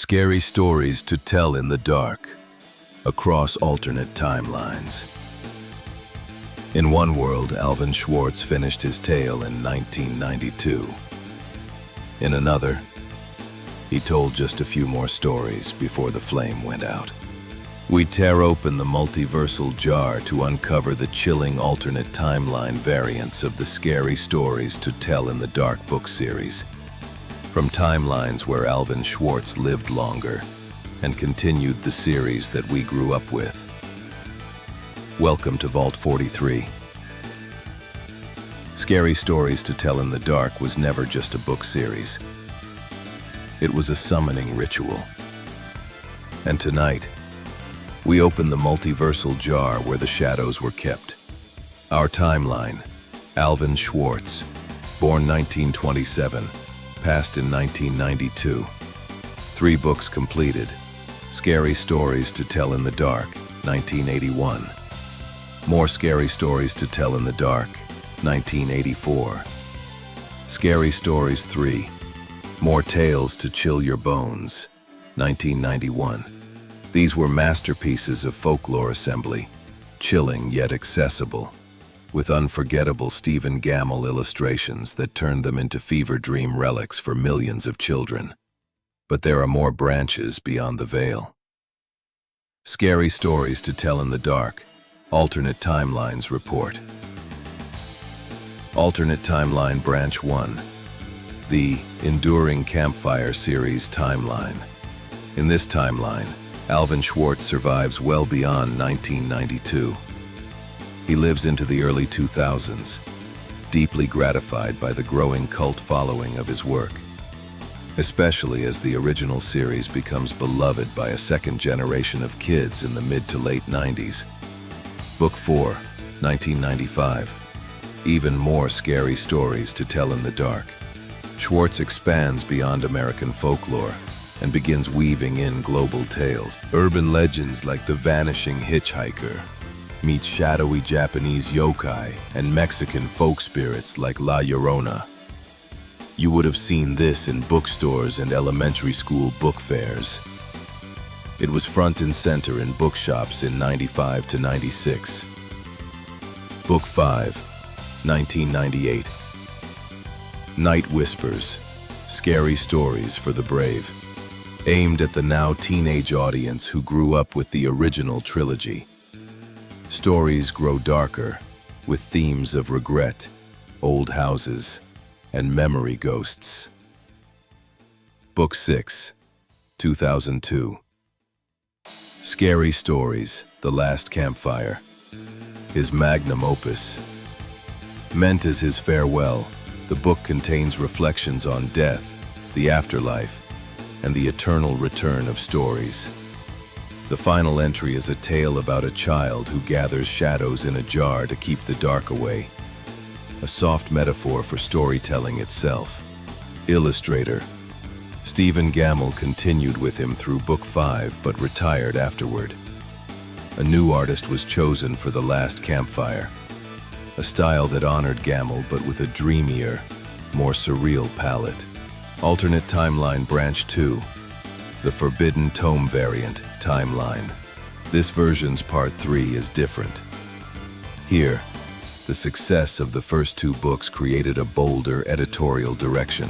Scary stories to tell in the dark, across alternate timelines. In one world, Alvin Schwartz finished his tale in 1992. In another, he told just a few more stories before the flame went out. We tear open the multiversal jar to uncover the chilling alternate timeline variants of the Scary Stories to Tell in the Dark book series, from timelines where Alvin Schwartz lived longer and continued the series that we grew up with. Welcome to Vault 43. Scary Stories to Tell in the Dark was never just a book series. It was a summoning ritual. And tonight, we open the multiversal jar where the shadows were kept. Our timeline, Alvin Schwartz, born 1927, passed in 1992. 3 books completed. Scary Stories to Tell in the Dark, 1981. More Scary Stories to Tell in the Dark, 1984. Scary Stories 3, More Tales to Chill Your Bones, 1991. These were masterpieces of folklore assembly, chilling yet accessible, with unforgettable Stephen Gammell illustrations that turned them into fever dream relics for millions of children. But there are more branches beyond the veil. Scary Stories to Tell in the Dark, Alternate Timelines Report. Alternate Timeline Branch 1, the Enduring Campfire Series Timeline. In this timeline, Alvin Schwartz survives well beyond 1992. He lives into the early 2000s, deeply gratified by the growing cult following of his work, especially as the original series becomes beloved by a second generation of kids in the mid to late 90s. Book 4, 1995. Even more Scary Stories to Tell in the Dark. Schwartz expands beyond American folklore and begins weaving in global tales. Urban legends like the vanishing hitchhiker meet shadowy Japanese yokai and Mexican folk spirits like La Llorona. You would have seen this in bookstores and elementary school book fairs. It was front and center in bookshops in 95 to 96. Book 5, 1998. Night Whispers, Scary Stories for the Brave. Aimed at the now teenage audience who grew up with the original trilogy. Stories grow darker, with themes of regret, old houses, and memory ghosts. Book 6, 2002. Scary Stories, The Last Campfire. His magnum opus. Meant as his farewell, the book contains reflections on death, the afterlife, and the eternal return of stories. The final entry is a tale about a child who gathers shadows in a jar to keep the dark away. A soft metaphor for storytelling itself. Illustrator. Stephen Gammell continued with him through Book 5 but retired afterward. A new artist was chosen for The Last Campfire. A style that honored Gammell but with a dreamier, more surreal palette. Alternate Timeline Branch 2, the Forbidden Tome Variant Timeline. This version's Part 3 is different. Here, the success of the first 2 books created a bolder editorial direction.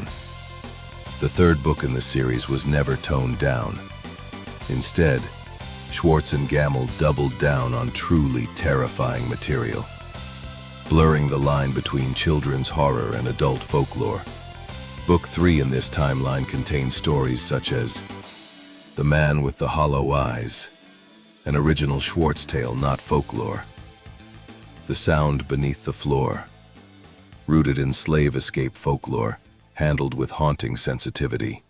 The 3rd book in the series was never toned down. Instead, Schwartz and Gammell doubled down on truly terrifying material, blurring the line between children's horror and adult folklore. Book 3 in this timeline contains stories such as The Man with the Hollow Eyes, an original Schwartz tale, not folklore. The Sound Beneath the Floor, rooted in slave escape folklore, handled with haunting sensitivity.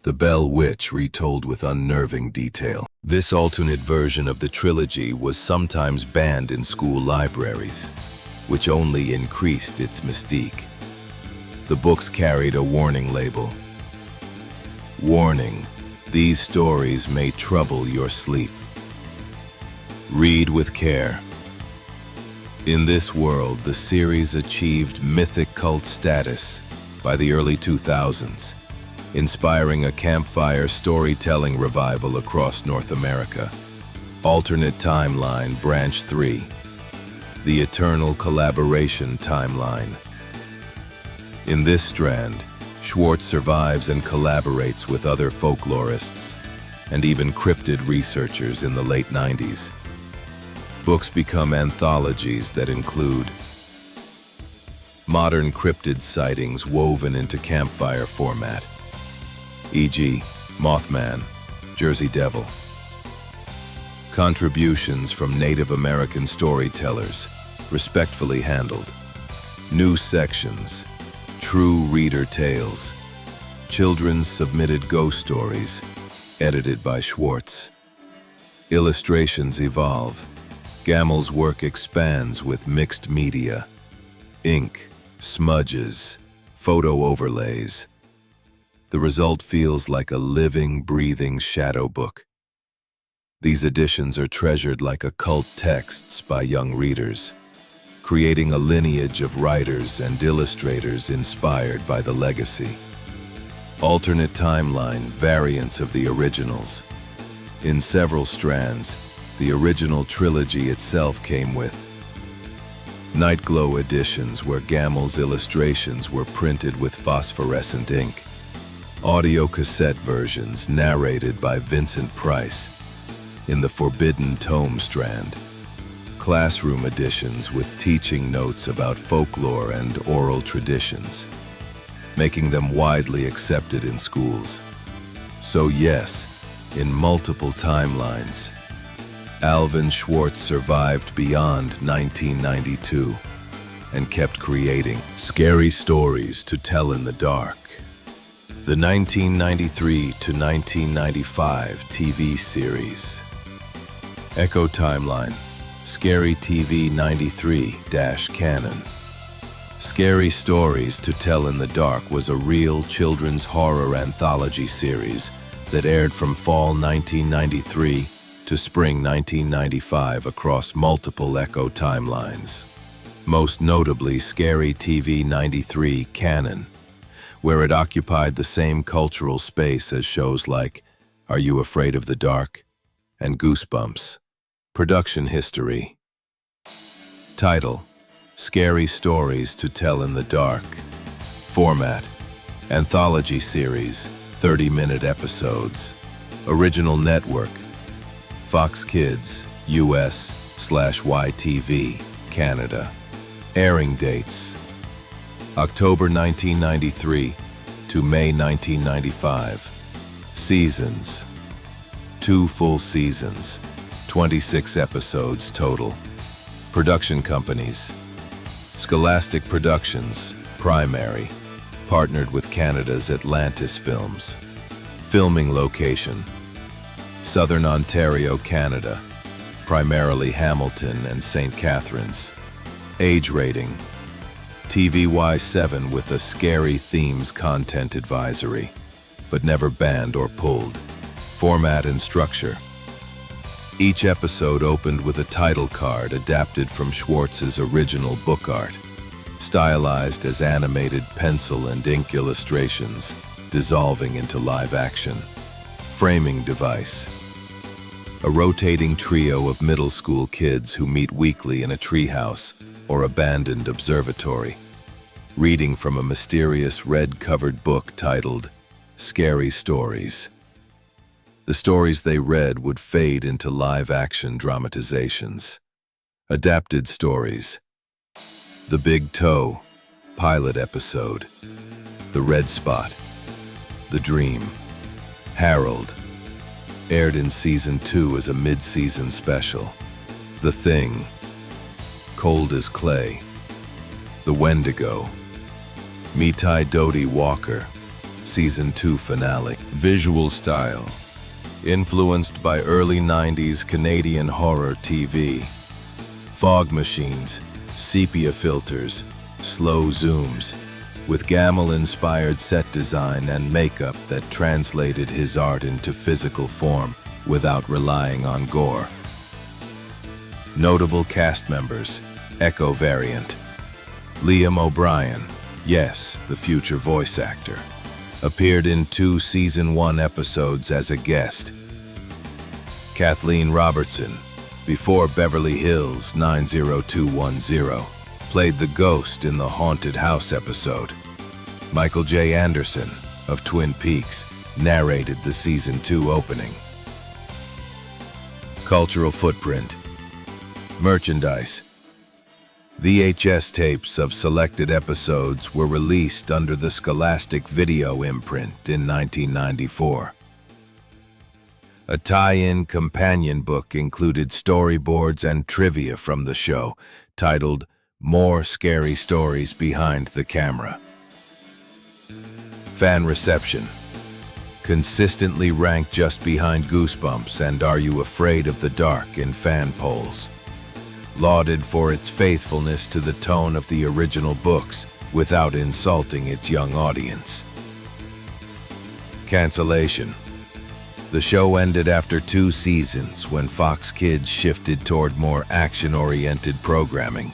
The Bell Witch, retold with unnerving detail. This alternate version of the trilogy was sometimes banned in school libraries, which only increased its mystique. The books carried a warning label. Warning, these stories may trouble your sleep. Read with care. In this world, the series achieved mythic cult status by the early 2000s, inspiring a campfire storytelling revival across North America. Alternate Timeline Branch 3, the Eternal Collaboration Timeline. In this strand, Schwartz survives and collaborates with other folklorists and even cryptid researchers in the late 90s. Books become anthologies that include modern cryptid sightings woven into campfire format, e.g., Mothman, Jersey Devil. Contributions from Native American storytellers, respectfully handled. New sections, True Reader Tales, Children's Submitted Ghost Stories, edited by Schwartz. Illustrations evolve. Gamel's work expands with mixed media, ink, smudges, photo overlays. The result feels like a living, breathing shadow book. These editions are treasured like occult texts by young readers, creating a lineage of writers and illustrators inspired by the legacy. Alternate timeline variants of the originals. In several strands, the original trilogy itself came with Nightglow editions where Gamel's illustrations were printed with phosphorescent ink, audio cassette versions narrated by Vincent Price in the Forbidden Tome strand, classroom editions with teaching notes about folklore and oral traditions, making them widely accepted in schools. So yes, in multiple timelines, Alvin Schwartz survived beyond 1992 and kept creating scary stories to tell in the dark. The 1993 to 1995 TV series. Echo Timeline, Scary TV 93-Canon. Scary Stories to Tell in the Dark was a real children's horror anthology series that aired from fall 1993 to spring 1995 across multiple Echo timelines. Most notably Scary TV 93 Canon, where it occupied the same cultural space as shows like Are You Afraid of the Dark and Goosebumps. Production history. Title: Scary Stories to Tell in the Dark. Format: Anthology series, 30-minute episodes. Original network: Fox Kids, US/YTV, Canada. Airing dates: October 1993 to May 1995. Seasons: 2 full seasons, 26 episodes total. Production companies: Scholastic Productions, Primary, partnered with Canada's Atlantis Films. Filming location: Southern Ontario, Canada, primarily Hamilton and St. Catharines. Age rating: TVY 7 with a scary themes content advisory, but never banned or pulled. Format and structure: each episode opened with a title card adapted from Schwartz's original book art, stylized as animated pencil and ink illustrations, dissolving into live action. Framing device: a rotating trio of middle school kids who meet weekly in a treehouse or abandoned observatory, reading from a mysterious red-covered book titled Scary Stories. The stories they read would fade into live-action dramatizations. Adapted stories: The Big Toe, pilot episode. The Red Spot, The Dream. Harold, aired in Season 2 as a mid-season special. The Thing, Cold as Clay. The Wendigo, Mitai Dodi Walker, Season 2 finale. Visual style: influenced by early 90s Canadian horror TV. Fog machines, sepia filters, slow zooms, with Gamel-inspired set design and makeup that translated his art into physical form without relying on gore. Notable cast members: Echo variant, Liam O'Brien, yes, the future voice actor. appeared in 2 Season 1 episodes as a guest. Kathleen Robertson, before Beverly Hills 90210, played the ghost in the Haunted House episode. Michael J. Anderson, of Twin Peaks, narrated the Season 2 opening. Cultural footprint. Merchandise. VHS tapes of selected episodes were released under the Scholastic Video imprint in 1994. A tie-in companion book included storyboards and trivia from the show, titled More Scary Stories Behind the Camera. Fan reception. Consistently ranked just behind Goosebumps and Are You Afraid of the Dark in fan polls. Lauded for its faithfulness to the tone of the original books without insulting its young audience. Cancellation. The show ended after 2 seasons when Fox Kids shifted toward more action-oriented programming.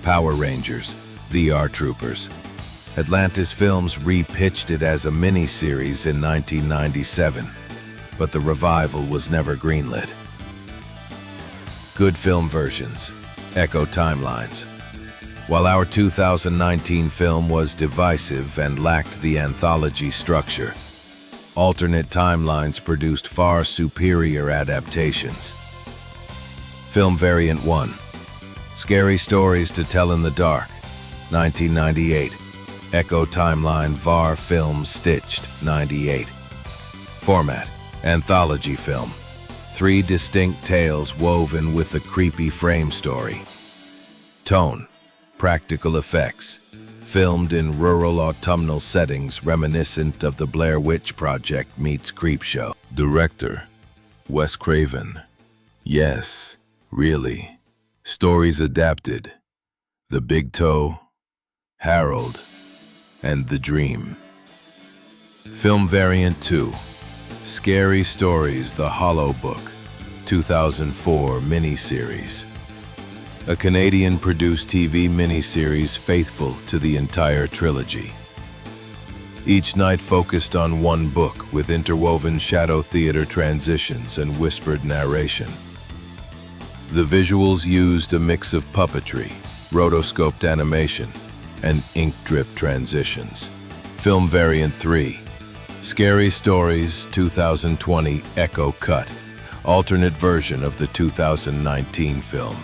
Power Rangers, VR Troopers. Atlantis Films repitched it as a miniseries in 1997, but the revival was never greenlit. Good film versions. Echo timelines. While our 2019 film was divisive and lacked the anthology structure, alternate timelines produced far superior adaptations. Film Variant 1. Scary Stories to Tell in the Dark, 1998. Echo Timeline VAR Film Stitched, 98. Format. Anthology film. 3 distinct tales woven with a creepy frame story. Tone. Practical effects. Filmed in rural autumnal settings reminiscent of the Blair Witch Project meets Creepshow. Director. Wes Craven. Yes, really. Stories adapted. The Big Toe, Harold, and The Dream. Film Variant 2. Scary Stories, The Hollow Book, 2004 miniseries. A Canadian-produced TV miniseries faithful to the entire trilogy. Each night focused on one book with interwoven shadow theater transitions and whispered narration. The visuals used a mix of puppetry, rotoscoped animation, and ink drip transitions. Film Variant 3. Scary Stories 2020 Echo Cut, alternate version of the 2019 film.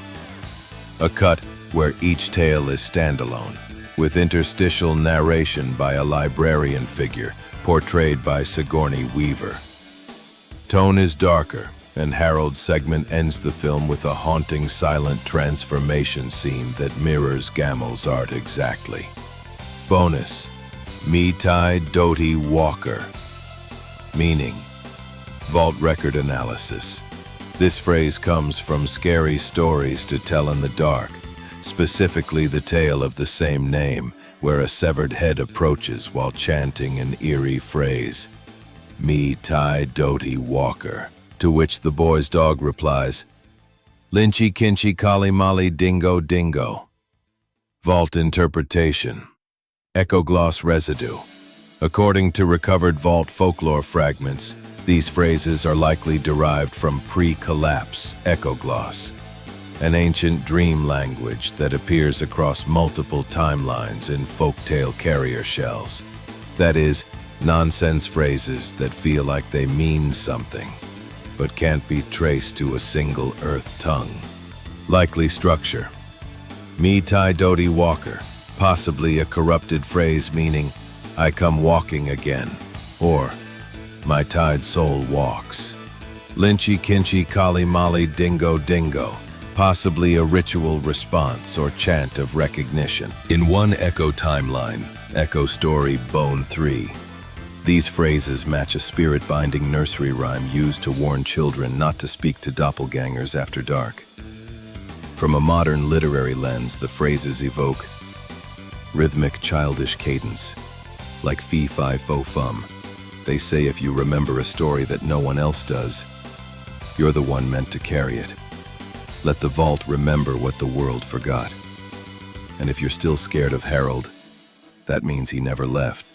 A cut where each tale is standalone, with interstitial narration by a librarian figure portrayed by Sigourney Weaver. Tone is darker, and Harold's segment ends the film with a haunting silent transformation scene that mirrors Gamel's art exactly. Bonus. Metai Doti Walker. Meaning. Vault record analysis. This phrase comes from Scary Stories to Tell in the Dark, specifically the tale of the same name, where a severed head approaches while chanting an eerie phrase, Metai Doti Walker, to which the boy's dog replies, Lynchy Kinchy Kali Mali Dingo Dingo. Vault interpretation. Echogloss residue. According to recovered vault folklore fragments, these phrases are likely derived from pre-collapse echogloss, an ancient dream language that appears across multiple timelines in folktale carrier shells. That is, nonsense phrases that feel like they mean something, but can't be traced to a single earth tongue. Likely structure. Metai Doti Walker, possibly a corrupted phrase meaning, I come walking again, or my tied soul walks. Lynchy Kinchy Kali Mali Dingo Dingo, possibly a ritual response or chant of recognition. In one Echo timeline, Echo Story Bone 3, these phrases match a spirit-binding nursery rhyme used to warn children not to speak to doppelgangers after dark. From a modern literary lens, the phrases evoke rhythmic, childish cadence, like fee-fi-fo-fum. They say if you remember a story that no one else does, you're the one meant to carry it. Let the vault remember what the world forgot. And if you're still scared of Harold, that means he never left.